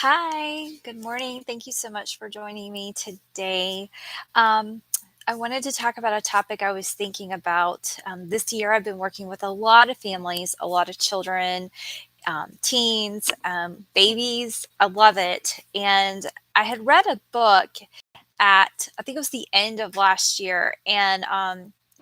Hi, good morning. Thank you so much for joining me today. Um, I wanted to talk about a topic I was thinking about. This year, I've been working with a lot of families, a lot of children, teens, babies. I love it. And I had read a book I think it was the end of last year. And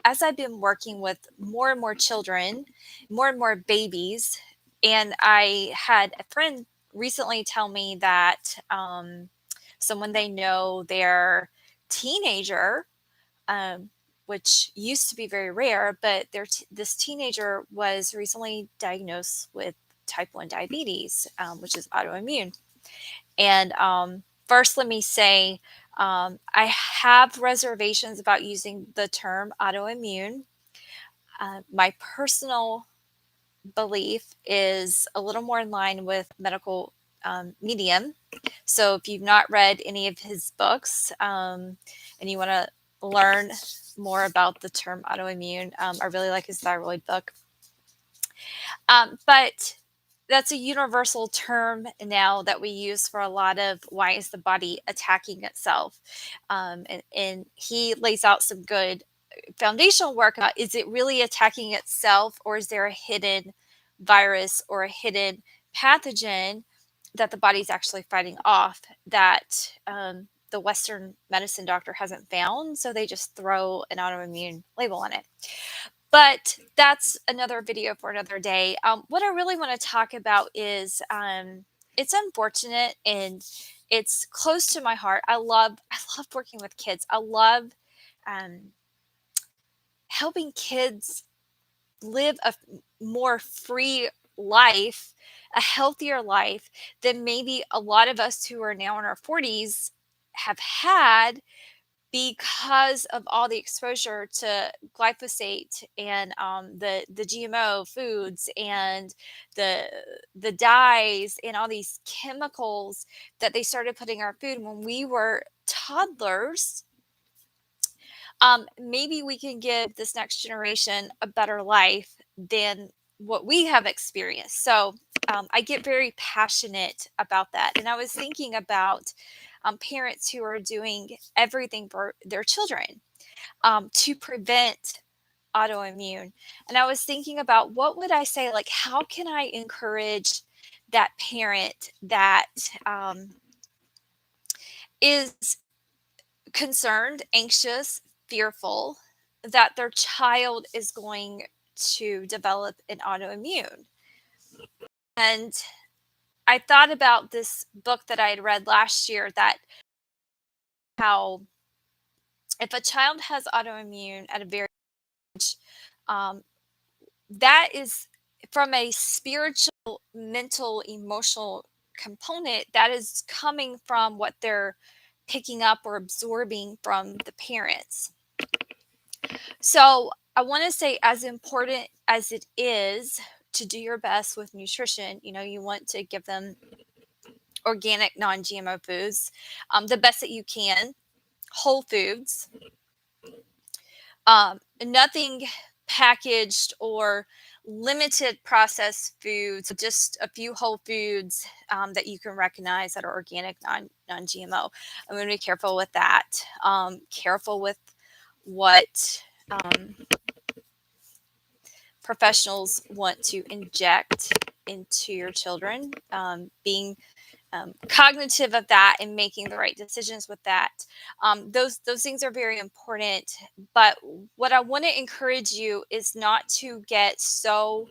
as I've been working with more and more children, more and more babies, and I had a friend recently tell me that someone they know, their teenager, um, which used to be very rare, but this teenager was recently diagnosed with type 1 diabetes, which is autoimmune. And first, let me say I have reservations about using the term autoimmune. My personal belief is a little more in line with medical medium. So if you've not read any of his books and you want to learn more about the term autoimmune, I really like his thyroid book. But that's a universal term now that we use for a lot of why is the body attacking itself. And he lays out some good foundational work about, is it really attacking itself, or is there a hidden virus or a hidden pathogen that the body's actually fighting off that the Western medicine doctor hasn't found? So they just throw an autoimmune label on it. But that's another video for another day. What I really want to talk about is it's unfortunate and it's close to my heart. I love working with kids. I love um, helping kids live a more free life, a healthier life than maybe a lot of us who are now in our 40s have had, because of all the exposure to glyphosate and the GMO foods and the the dyes and all these chemicals that they started putting in our food when we were toddlers. Maybe we can give this next generation a better life than what we have experienced. So I get very passionate about that. And I was thinking about parents who are doing everything for their children to prevent autoimmune. And I was thinking about, what would I say? Like, how can I encourage that parent that is concerned, anxious, fearful that their child is going to develop an autoimmune? And I thought about this book that I had read last year, that how if a child has autoimmune at a very age, um, that is, from a spiritual, mental, emotional component, that is coming from what they're picking up or absorbing from the parents. So I want to say, as important as it is to do your best with nutrition, you want to give them organic, non-GMO foods, the best that you can, whole foods, nothing packaged or limited processed foods, just a few whole foods that you can recognize that are organic, non-GMO. I'm going to be careful with that. Careful with what professionals want to inject into your children. Being cognitive of that and making the right decisions with that. Those things are very important. But what I want to encourage you is not to get so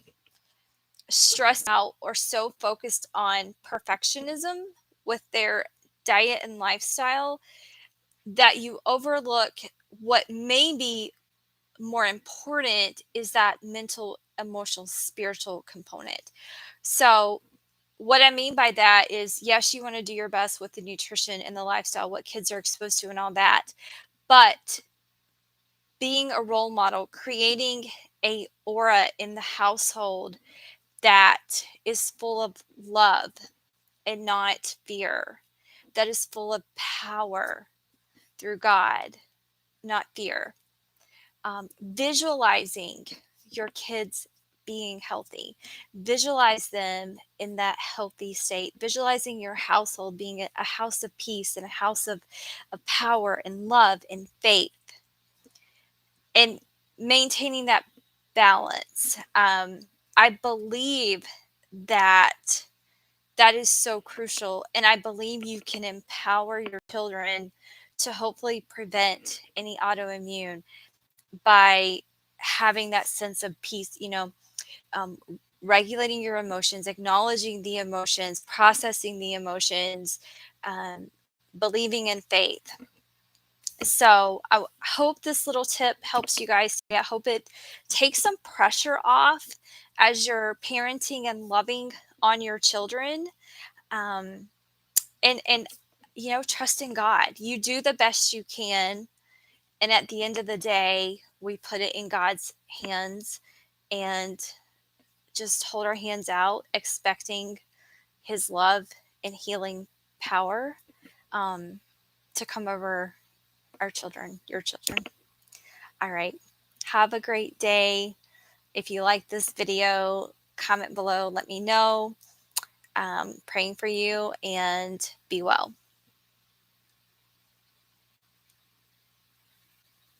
stressed out or so focused on perfectionism with their diet and lifestyle that you overlook what may be more important, is that mental, emotional, spiritual component. So what I mean by that is, yes, you want to do your best with the nutrition and the lifestyle, what kids are exposed to and all that. But being a role model, creating a aura in the household that is full of love and not fear, that is full of power through God, not fear. Visualizing your kids being healthy. Visualize them in that healthy state. Visualizing your household being a house of peace and a house of power and love and faith, and maintaining that balance. I believe that that is so crucial. And I believe you can empower your children to hopefully prevent any autoimmune by having that sense of peace, um, regulating your emotions, acknowledging the emotions, processing the emotions, um, believing in faith. So hope this little tip helps you guys. I hope it takes some pressure off as you're parenting and loving on your children. Um, and trust in God. You do the best you can, and at the end of the day, we put it in God's hands and just hold our hands out, expecting His love and healing power um, to come over our children, your children. All right. Have a great day. If you like this video, comment below. Let me know. Praying for you, and be well.